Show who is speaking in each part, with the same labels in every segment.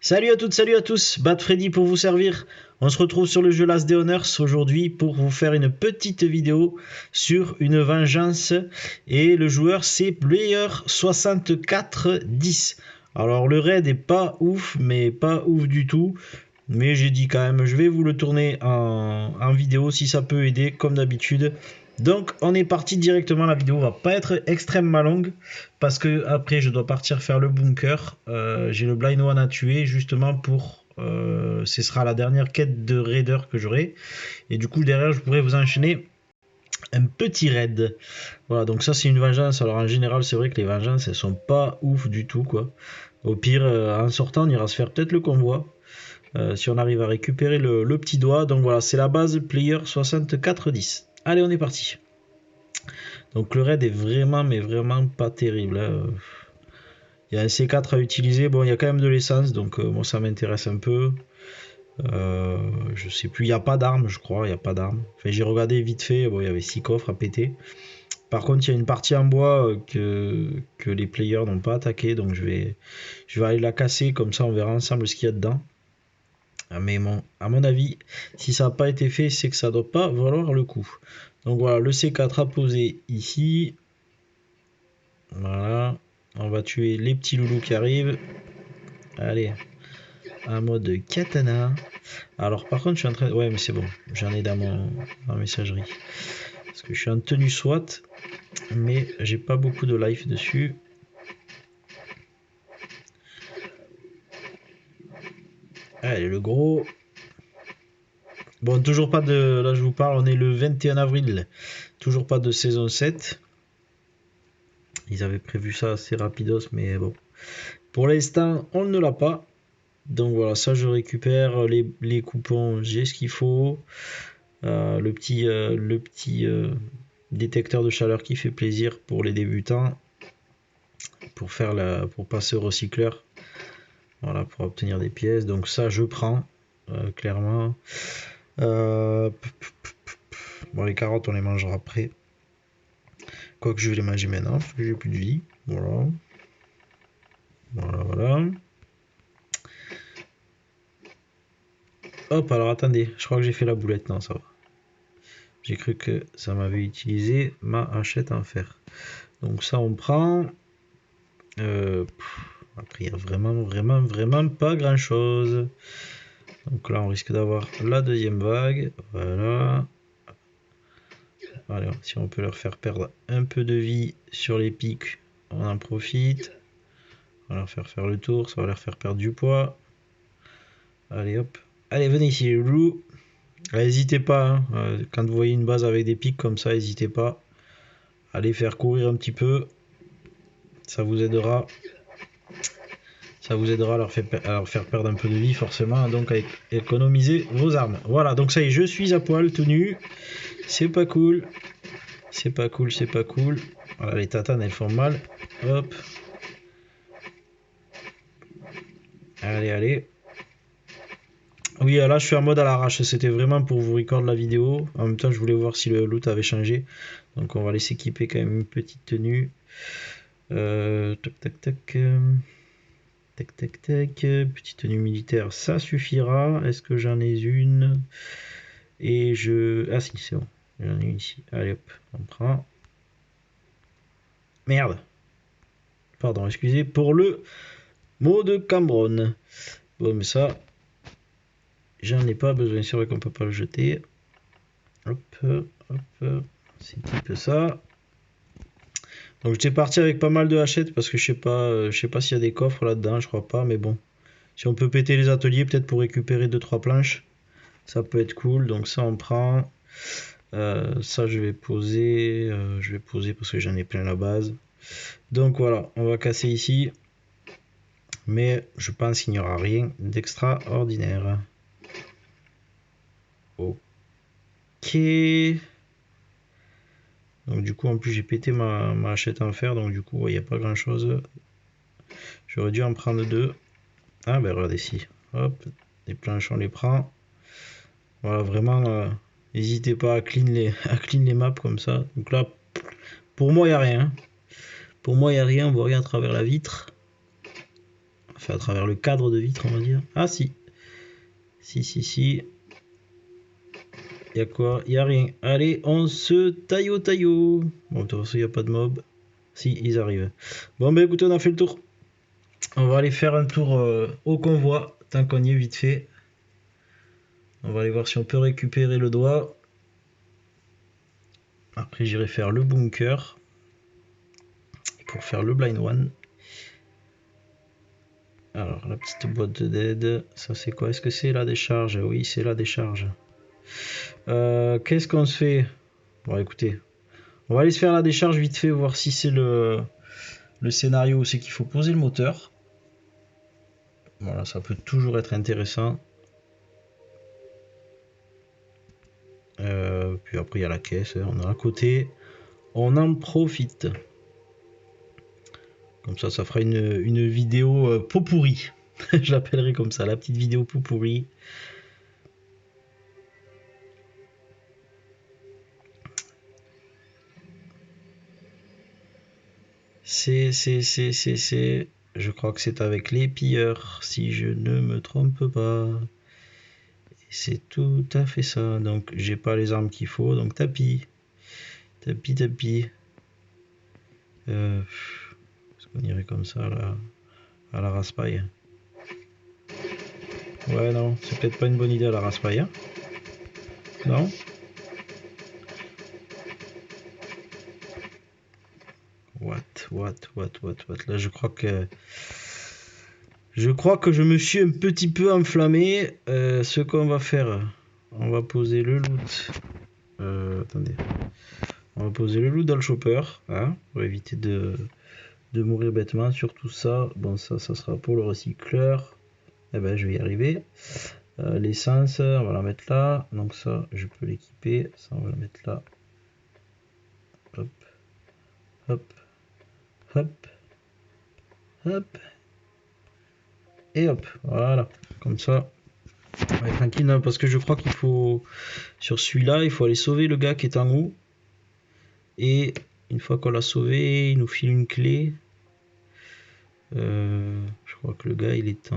Speaker 1: Salut à toutes, salut à tous, Bad Freddy pour vous servir. On se retrouve sur le jeu Last Day Honors aujourd'hui pour vous faire une petite vidéo sur une vengeance. Et le joueur c'est Player6410. Alors le raid est pas ouf, mais pas ouf du tout. Mais j'ai dit quand même, je vais vous le tourner en vidéo si ça peut aider comme d'habitude. Donc on est parti directement, la vidéo va pas être extrêmement longue parce que après je dois partir faire le bunker. J'ai le blind one à tuer justement pour ce sera la dernière quête de raider que j'aurai, et du coup derrière je pourrais vous enchaîner un petit raid. Voilà, donc ça c'est une vengeance. Alors en général c'est vrai que les vengeances elles sont pas ouf du tout quoi. Au pire en sortant on ira se faire peut-être le convoi. Si on arrive à récupérer le petit doigt. Donc voilà, c'est la base player 6410. Allez, on est parti. Donc le raid est vraiment, mais vraiment pas terrible. Hein. Il y a un C4 à utiliser. Bon, il y a quand même de l'essence, donc moi ça m'intéresse un peu. Je sais plus, il n'y a pas d'armes, je crois. Il n'y a pas d'armes. Enfin, j'ai regardé vite fait. Bon, il y avait 6 coffres à péter. Par contre, il y a une partie en bois que les players n'ont pas attaqué. Donc je vais aller la casser. Comme ça, on verra ensemble ce qu'il y a dedans. Mais bon, à mon avis, si ça n'a pas été fait, c'est que ça ne doit pas valoir le coup. Donc voilà, le C4 à poser ici. Voilà. On va tuer les petits loulous qui arrivent. Allez, en mode katana. Alors par contre, je suis en train... Ouais, mais c'est bon. J'en ai dans ma messagerie. Parce que je suis en tenue SWAT. Mais j'ai pas beaucoup de life dessus. Allez, le gros... Bon, toujours pas de... Là, je vous parle, on est le 21 avril. Toujours pas de saison 7. Ils avaient prévu ça assez rapidos, mais bon. Pour l'instant, on ne l'a pas. Donc voilà, ça je récupère les coupons, j'ai ce qu'il faut. Le petit détecteur de chaleur qui fait plaisir pour les débutants. Pour passer au recycleur. Voilà, pour obtenir des pièces. Donc ça je prends, clairement. Bon, les carottes on les mangera après. Quoique je vais les manger maintenant, parce que j'ai plus de vie. Voilà. Voilà. Hop, alors attendez, je crois que j'ai fait la boulette. Non, ça va. J'ai cru que ça m'avait utilisé ma hachette en fer. Donc ça on prend. Après il n'y a vraiment pas grand chose. Donc là on risque d'avoir la deuxième vague. Voilà. Allez, si on peut leur faire perdre un peu de vie sur les pics, on en profite. On va leur faire le tour, ça va leur faire perdre du poids. Allez hop. Allez, venez ici les loups. N'hésitez pas, hein. Quand vous voyez une base avec des pics comme ça, n'hésitez pas à les faire courir un petit peu. Ça vous aidera. Ça vous aidera à leur faire perdre un peu de vie forcément, donc à économiser vos armes. Voilà, donc ça y est, je suis à poil tout nu. C'est pas cool. C'est pas cool, c'est pas cool. Voilà, les tatanes elles font mal. Hop. Allez, allez. Oui, là je suis en mode à l'arrache. C'était vraiment pour vous record la vidéo. En même temps, je voulais voir si le loot avait changé. Donc on va aller s'équiper quand même une petite tenue. Tac, tac, tac. Tac, tac, tac. Petite tenue militaire, ça suffira. Est-ce que j'en ai une? Et je... Ah si, c'est bon. J'en ai une ici. Allez hop, on prend. Merde. Pardon, excusez pour le mot de Cambronne. Bon, mais ça, j'en ai pas besoin. C'est vrai qu'on peut pas le jeter. Hop, hop. C'est type ça. Donc j'étais parti avec pas mal de hachettes parce que je sais pas s'il y a des coffres là-dedans, je crois pas, mais bon. Si on peut péter les ateliers peut-être pour récupérer 2-3 planches, ça peut être cool. Donc ça on prend. Ça je vais poser parce que j'en ai plein la base. Donc voilà, on va casser ici. Mais je pense qu'il n'y aura rien d'extraordinaire. Ok. Donc du coup en plus j'ai pété ma hachette en fer, donc du coup il n'y a pas grand chose. J'aurais dû en prendre 2. Ah ben regardez ici. Hop, les planches on les prend. Voilà, vraiment n'hésitez pas à clean les maps comme ça. Donc là pour moi il n'y a rien. Pour moi il n'y a rien, on voit rien à travers la vitre. Enfin, à travers le cadre de vitre, on va dire. Ah si. Si. Y'a quoi? Y'a rien. Allez, on se taillot. Bon, de toute façon, il n'y a pas de mob. Si, ils arrivent. Bon, bah écoutez, on a fait le tour. On va aller faire un tour au convoi, tant qu'on y est vite fait. On va aller voir si on peut récupérer le doigt. Après, j'irai faire le bunker. Pour faire le blind one. Alors, la petite boîte d'aide. Ça, c'est quoi? Est-ce que c'est la décharge? Oui, c'est la décharge. Qu'est-ce qu'on se fait? Bon, écoutez. On va aller se faire la décharge vite fait, voir si c'est le scénario où c'est qu'il faut poser le moteur. Voilà, ça peut toujours être intéressant. Puis après, il y a la caisse. On a à côté. On en profite. Comme ça fera une vidéo pot pourri. Je l'appellerai comme ça, la petite vidéo pot pourri. Je crois que c'est avec les pilleurs, si je ne me trompe pas. C'est tout à fait ça. Donc, j'ai pas les armes qu'il faut, donc tapis. Tapis. Est-ce qu'on irait comme ça, là, à la raspaille? Ouais, non, c'est peut-être pas une bonne idée à la raspaille. Hein, non? What? Là, je crois que je me suis un petit peu enflammé. Ce qu'on va faire, on va poser le loot. Attendez. On va poser le loot dans le chopper, hein, pour éviter de mourir bêtement. Surtout ça. Bon, ça sera pour le recycleur. Eh ben, je vais y arriver. L'essence, on va la mettre là. Donc ça, je peux l'équiper. Ça, on va la mettre là. Hop. Et hop. Voilà. Comme ça. On va être tranquille, non, parce que je crois qu'il faut... Sur celui-là, il faut aller sauver le gars qui est en haut. Et une fois qu'on l'a sauvé, il nous file une clé. Je crois que le gars, il est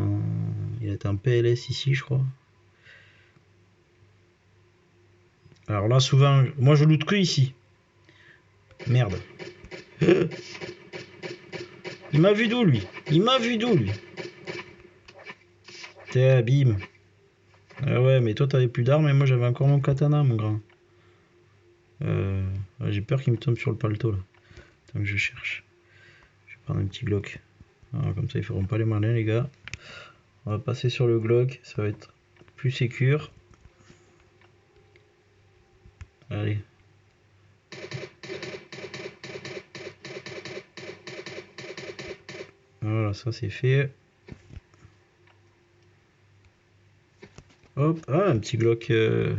Speaker 1: en PLS ici, je crois. Alors là, souvent, moi je loot que ici. Merde. Il m'a vu d'où, lui? Tiens, bim. Ah ouais, mais toi, t'avais plus d'armes et moi, j'avais encore mon katana, mon grand. J'ai peur qu'il me tombe sur le paletot, là. Tant que je cherche. Je vais prendre un petit Glock. Alors, comme ça, ils feront pas les malins, les gars. On va passer sur le Glock. Ça va être plus sécure. Allez. Voilà, ça c'est fait. Hop, ah, un petit Glock, un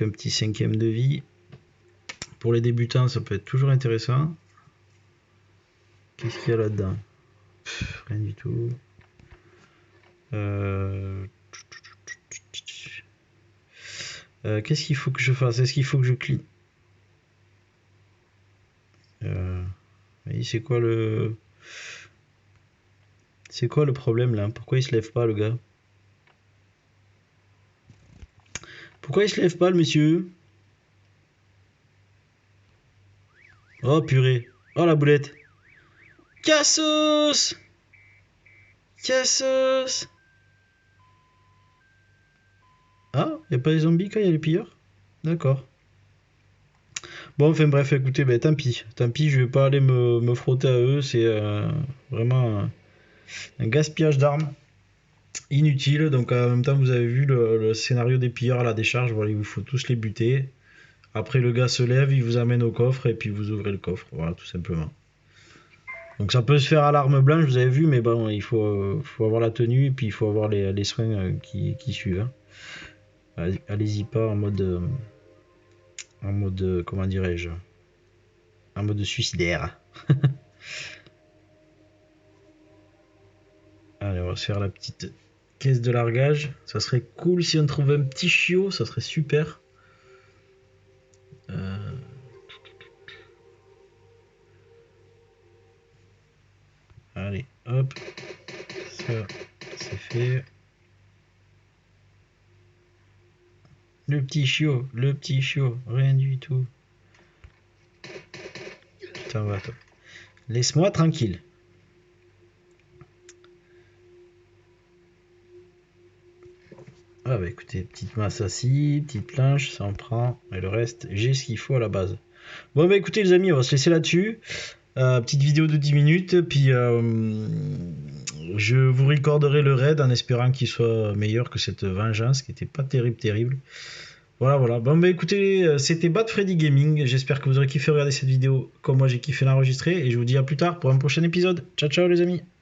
Speaker 1: petit 5ème de vie. Pour les débutants, ça peut être toujours intéressant. Qu'est-ce qu'il y a là-dedans? Rien du tout. Qu'est-ce qu'il faut que je fasse? Est-ce qu'il faut que je clean? C'est quoi le... C'est quoi le problème là? Pourquoi il se lève pas, le gars? Pourquoi il se lève pas, le monsieur? Oh purée. Oh la boulette. Cassos. Ah, y a pas les zombies quand il y a les pilleurs? D'accord. Bon, enfin bref, écoutez, ben, tant pis. Je vais pas aller me frotter à eux. C'est vraiment un gaspillage d'armes inutile. Donc en même temps, vous avez vu le scénario des pilleurs à la décharge. Voilà, il vous faut tous les buter. Après, le gars se lève, il vous amène au coffre et puis vous ouvrez le coffre. Voilà, tout simplement. Donc ça peut se faire à l'arme blanche, vous avez vu, mais bon, il faut avoir la tenue et puis il faut avoir les soins qui suivent. Hein. Allez-y pas en mode, comment dirais-je, en mode suicidaire. Allez, on va se faire la petite caisse de largage. Ça serait cool si on trouvait un petit chiot, ça serait super. Allez, hop. c'est fait. Le petit chiot, rien du tout. Putain, va, toi. Laisse-moi tranquille. Ah bah écoutez, petite masse assis, petite planche, ça en prend. Et le reste, j'ai ce qu'il faut à la base. Bon bah écoutez les amis, on va se laisser là-dessus. Petite vidéo de 10 minutes, puis je vous recorderai le raid en espérant qu'il soit meilleur que cette vengeance qui était pas terrible. Voilà. Bon bah écoutez, c'était Bad Freddy Gaming. J'espère que vous aurez kiffé regarder cette vidéo comme moi j'ai kiffé l'enregistrer. Et je vous dis à plus tard pour un prochain épisode. Ciao les amis.